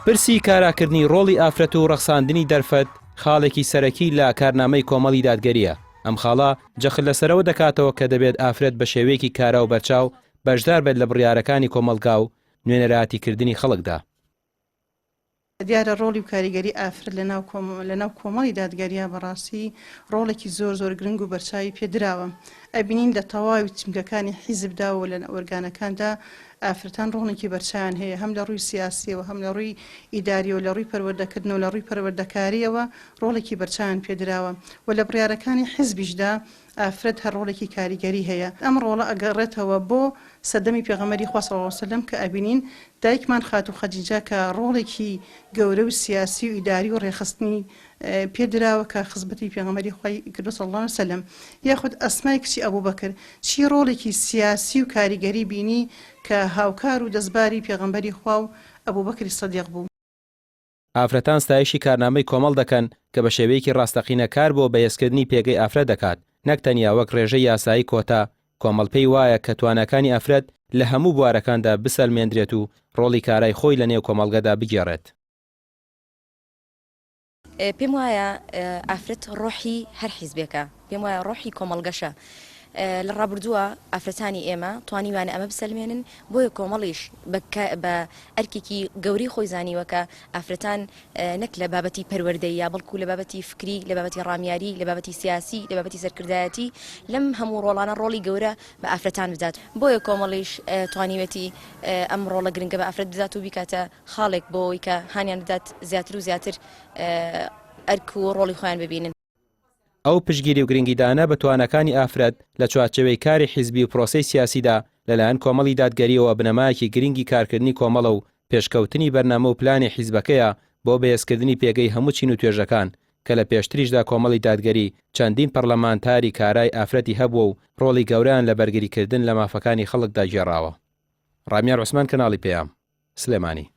پرسی کاراکردنی ڕۆڵی ئافرەت و ڕەخساندنی دەرفەت خاڵێکی سەرەکی لە کارنامەی کۆمەڵی دادگەریە. ئەم خاڵە جەخت لەسەرەوە دەکاتەوە کە دەبێت ئافرەت بە شێوەیەکی کارا و بەرچاو بەشدار بێت لە بڕیارەکانی کۆمەلگا و نوێنەراتیکردنی خەڵکدا. دیارە ڕۆڵی و کاریگەری ئافرەت لەناو کۆمەڵی دادگەریە بەڕاستی ڕۆڵێکی زۆر گرنگ و بەرچاوی پێدراوە. ئەبینین لە تەواوی چنگەکانی حیزبدا و لە ئۆرگانەکاندا ئافرەتان ڕۆڵێکی بەرچاویان هەیە، هەم لە ڕووی سیاسیەوە، هەم لە ڕووی ئیداری و لە ڕووی پەروەردەکردن و لە ڕووی پەروەردەکاریەوە ڕۆڵێکی بەرچاویان پێدراوە و لە بڕیارەکانی حیزبیشدا ئافرەت هەر ڕۆڵێکی کاریگەری هەیە. ئەم ڕۆڵە ئەگەڕێتەوە بۆ سەردەمی پێغەمبەری خوا صلی الله علیه و سلم کە ئەبینین دایکمان خاتو خەدیجە کە ڕۆڵێکی گەورە و سیاسی و ئیداری و ڕێخستنی پێدراوە کە خزمەتی پێغەمبەری خوای کردو صلی الله علیه و سلم، یاخود ئەسمای کچی ئەبوبەکر چی ڕۆڵێکی سیاسی و کاریگەری بینی کە هاوکار و دەستباری پێغەمبەری خوا و ئەبوبەکری سەدیق بوو. ئافرەتان ستایشی کارنامەی کۆمەڵ دەکەن کە بە شێوەیەکی ڕاستەقینە کار بۆ بەهێزکردنی پێگەی ئافرەت دەکات، نەک تەنیا وەک ڕێژەی یاسایی کۆتا. کۆمەڵ پێی وایە کە توانەکانی ئافرەت لە هەموو بوارەکاندا بسەلمێنرێت و ڕۆڵی کارای خۆی لە نێو کۆمەڵگەدا بگێڕێت. پێم وایە ئافرەت ڕۆحی هەر حیزبێکە، پێم وایە ڕۆحی کۆمەڵگەشە. لە ڕابردووە ئافرەتانی ئێمە توانیوانە ئەمە بسەلمێنن، بۆیە کۆمەڵیش بە ئەرکێکی گەوری خۆی زانیوەکە ئافرەتان نەک لە بابەتی پەروەردەی یا بەڵکو لە بابەتی فکری، لە بابەتی ڕامیاری، لە بابەتی سیاسی، لە بابەتی سەرکردایەتی لەم هەموو ڕۆڵانە ڕۆڵی گەورە بە ئافرەتان بدات، بۆیە کۆمەڵیش توانیوێتی ئەم ڕۆڵە گرنگە بە ئافرەت بدات و بیکاتە خاڵێک بۆەوەی کە هانیان بدات زیاتر و زیاتر ئەرک و ڕۆڵی خۆیان ببینن. ئەو پشگیری و گرنگیدانە بە توانەکانی ئافرەت لە چوارچێوەی کاری حیزبی و پرۆسەی سیاسیدا لەلایەن کۆمەڵی دادگەریەوە بنەمایەکی گرنگی کارکردنی کۆمەڵە و پێشکەوتنی بەرنامە و پلانی حیزبەکەیە بۆ بەهێزکردنی پێگەی هەموو چین و توێژەکان کە لە پێشتریشدا کۆمەڵی دادگەری چەندین پەرلەمانتاری کارای ئافرەتی هەبووە و ڕۆڵی گەورەیان لە بەرگریکردن لە مافەکانی خەڵکدا گێڕاوە. ڕامیار عوسمان، کەناڵی پێام، سلێمانی.